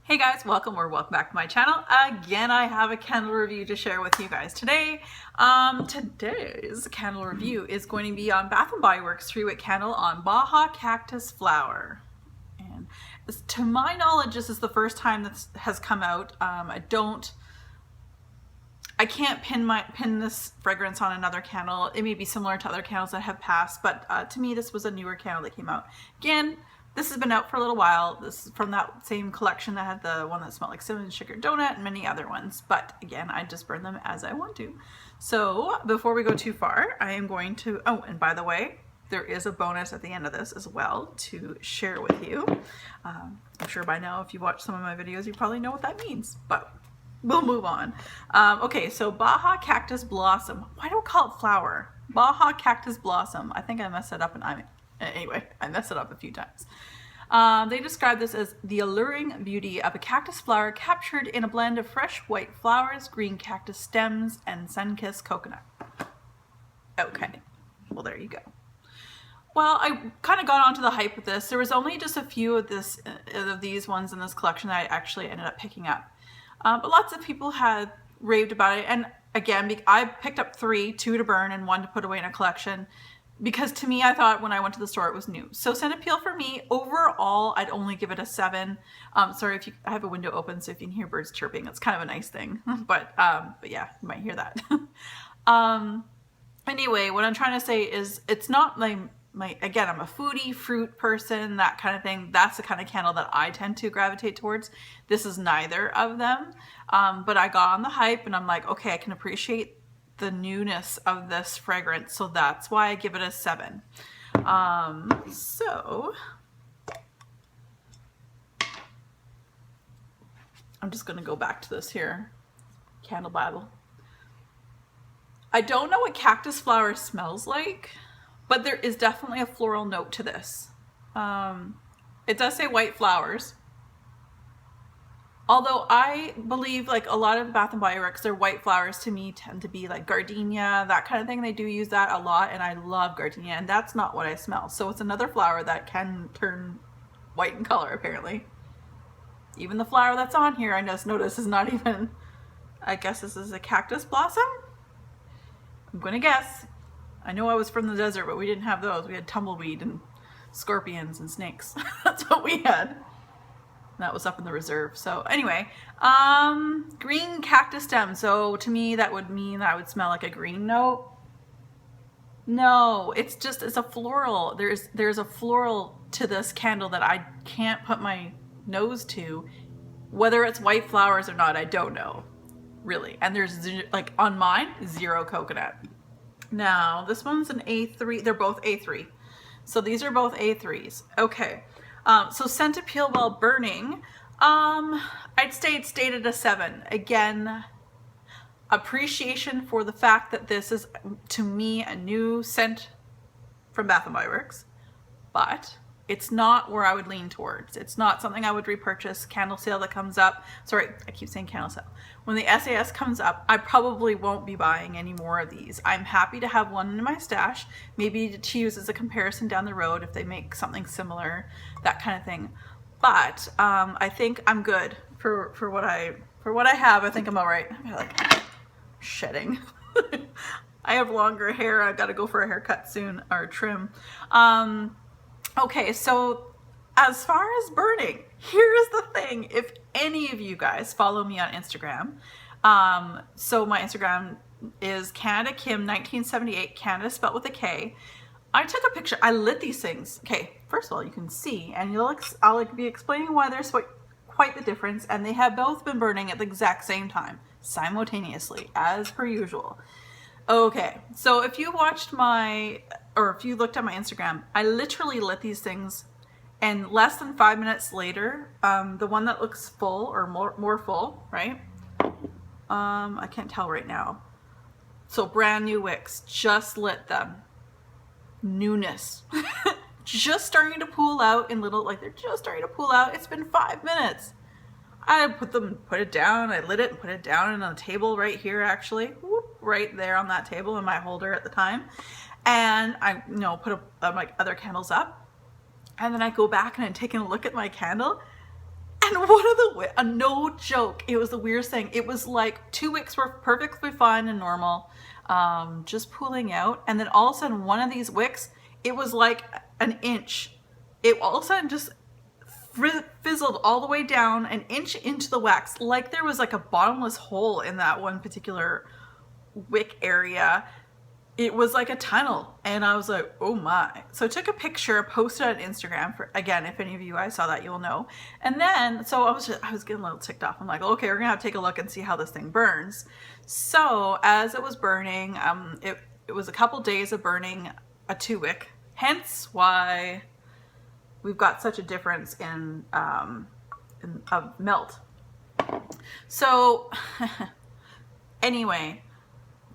Hey guys, welcome back to my channel. Again, I have a candle review to share with you guys today. Today's candle review is going to be on Bath & Body Works 3-wick candle on Baja Cactus flower. And to my knowledge, this is the first time this has come out. I can't pin this fragrance on another candle. It may be similar to other candles that have passed, but to me, this was a newer candle that came out. Again, this has been out for a little while. This is from that same collection that had the one that smelled like cinnamon sugar donut and many other ones. But again, I just burn them as I want to. So before we go too far, I am going to, oh, and by the way, there is a bonus at the end of this as well to share with you. I'm sure by now, if you watch some of my videos, you probably know what that means, but we'll move on. Okay, so Baja Cactus Blossom. Why don't we call it flower? Baja Cactus Blossom. I think I messed it up and anyway, I messed it up a few times. They describe this as the alluring beauty of a cactus flower captured in a blend of fresh white flowers, green cactus stems, and sun-kissed coconut. Okay, well there you go. Well, I kind of got onto the hype with this. There was only just a few of these ones in this collection that I actually ended up picking up. But lots of people had raved about it. And again, I picked up 3, 2 to burn and 1 to put away in a collection. Because to me, I thought when I went to the store, it was new. So scent appeal for me, overall, I'd only give it a 7. Sorry if I have a window open, so if you can hear birds chirping, that's kind of a nice thing. But yeah, you might hear that. Anyway, what I'm trying to say is it's not again, I'm a foodie, fruit person, that kind of thing. That's the kind of candle that I tend to gravitate towards. This is neither of them. But I got on the hype and I'm like, okay, I can appreciate the newness of this fragrance, so that's why I give it a 7. So I'm just gonna go back to this here candle Bible. I don't know what cactus flower smells like, but there is definitely a floral note to this. It does say white flowers. Although I believe like a lot of Bath & Body Works, their white flowers to me tend to be like gardenia, that kind of thing. They do use that a lot and I love gardenia and that's not what I smell. So it's another flower that can turn white in color apparently. Even the flower that's on here I just noticed is not even, I guess this is a cactus blossom? I'm gonna guess. I know I was from the desert, but we didn't have those. We had tumbleweed and scorpions and snakes. That's what we had. That was up in the reserve. So anyway, green cactus stem. So to me, that would mean that I would smell like a green note. No, it's a floral. There's a floral to this candle that I can't put my nose to. Whether it's white flowers or not, I don't know, really. And there's like on mine, 0 coconut. Now this one's an A3. They're both A3. So these are both A3s. Okay. So scent appeal while burning, I'd say it's stated a 7. Again, appreciation for the fact that this is, to me, a new scent from Bath & Body Works, but it's not where I would lean towards. It's not something I would repurchase. Candle sale that comes up. Sorry, I keep saying candle sale. When the SAS comes up, I probably won't be buying any more of these. I'm happy to have one in my stash, maybe to use as a comparison down the road if they make something similar, that kind of thing. But I think I'm good for what I have. I think I'm all right. I'm like shedding. I have longer hair. I've got to go for a haircut soon, or trim. Okay, so as far as burning, here's the thing. If any of you guys follow me on Instagram, so my Instagram is Canada Kim 1978, Canada spelled with a K. I took a picture. I lit these things. Okay, first of all, you can see, and I'll be explaining why there's quite the difference, and they have both been burning at the exact same time, simultaneously, as per usual. Okay, so if you watched if you looked at my Instagram, I literally lit these things and less than 5 minutes later, the one that looks full or more full, right? I can't tell right now. So brand new wicks, just lit them. Newness. Just starting to pool out in little, like they're just starting to pool out. It's been 5 minutes. I put it down, I lit it and put it down on the table right here actually. Whoop, right there on that table in my holder at the time. And I put my other candles up. And then I go back and I'm taking a look at my candle. And one of the no joke, it was the weirdest thing. It was like 2 wicks were perfectly fine and normal, just pulling out, and then all of a sudden one of these wicks, it was like an inch. It all of a sudden just fizzled all the way down an inch into the wax, like there was like a bottomless hole in that one particular wick area. It was like a tunnel, and I was like, oh my. So I took a picture, posted it on Instagram. For, again, if any of you guys saw that, you'll know. And then, so I was getting a little ticked off. I'm like, okay, we're gonna have to take a look and see how this thing burns. So as it was burning, it was a couple days of burning a 2 wick, hence why we've got such a difference in of melt. So anyway,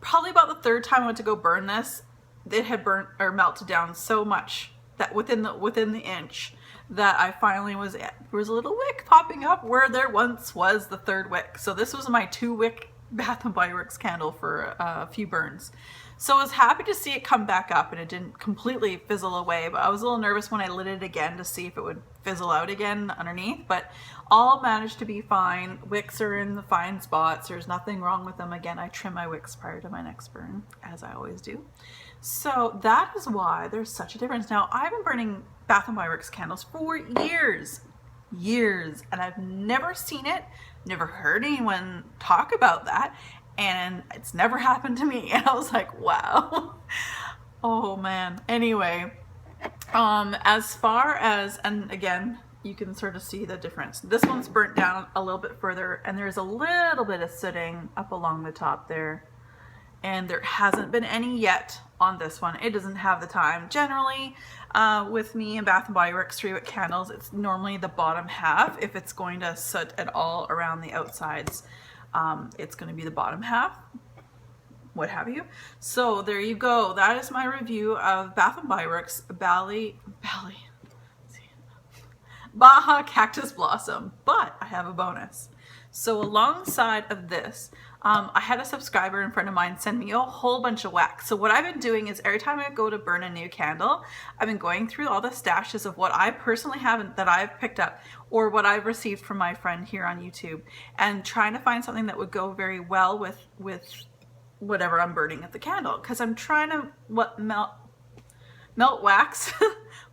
probably about the 3rd time I went to go burn this, it had burnt or melted down so much that within the inch that I finally there was a little wick popping up where there once was the 3rd wick. So this was my 2 wick Bath and Body Works candle for a few burns. So I was happy to see it come back up, and it didn't completely fizzle away, but I was a little nervous when I lit it again to see if it would fizzle out again underneath, but all managed to be fine. Wicks are in the fine spots. There's nothing wrong with them. Again, I trim my wicks prior to my next burn, as I always do. So that is why there's such a difference. Now, I've been burning Bath and Body Works candles for years, and I've never seen it, never heard anyone talk about that, and it's never happened to me. And I was like, wow. Oh man. Anyway, as far as, and again, you can sort of see the difference. This one's burnt down a little bit further, and there's a little bit of sitting up along the top there, and there hasn't been any yet on this one. It doesn't have the time. Generally, with me and Bath and Body Works 3 wick candles, it's normally the bottom half. If it's going to soot at all around the outsides, it's going to be the bottom half, what have you. So there you go. That is my review of Bath and Body Works Baja Cactus Blossom, but I have a bonus. So alongside of this, I had a subscriber and friend of mine send me a whole bunch of wax. So what I've been doing is every time I go to burn a new candle, I've been going through all the stashes of what I personally have that I've picked up or what I've received from my friend here on YouTube, and trying to find something that would go very well with whatever I'm burning at the candle, because I'm trying to melt wax.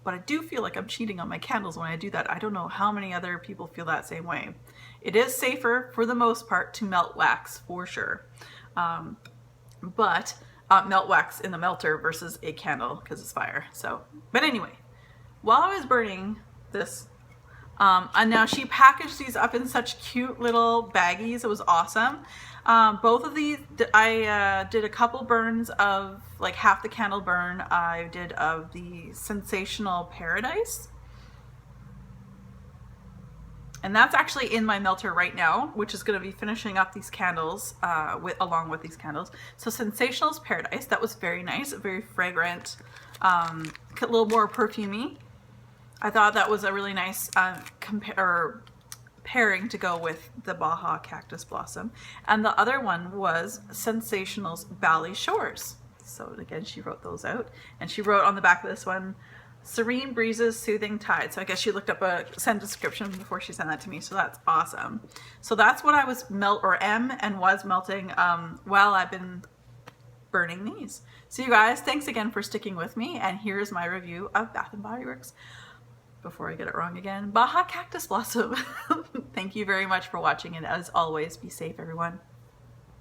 But I do feel like I'm cheating on my candles when I do that. I don't know how many other people feel that same way. It is safer for the most part to melt wax for sure. But melt wax in the melter versus a candle because it's fire. So, but anyway, while I was burning this, and now she packaged these up in such cute little baggies. It was awesome. Both of these, I did a couple burns of like half the candle burn. I did of the Sensational Paradise. And that's actually in my melter right now, which is going to be finishing up these candles along with these candles. So Sensational's Paradise, that was very nice, very fragrant, a little more perfumey. I thought that was a really nice pairing to go with the Baja Cactus Blossom. And the other one was Sensational's Bali Shores. So again, she wrote those out. And she wrote on the back of this one, Serene Breezes, Soothing Tide. So I guess she looked up a scent description before she sent that to me. So that's awesome. So that's what I was was melting while I've been burning these. So you guys, thanks again for sticking with me. And here's my review of Bath and Body Works. Before I get it wrong again, Baja Cactus Blossom. Thank you very much for watching, and as always, be safe, everyone.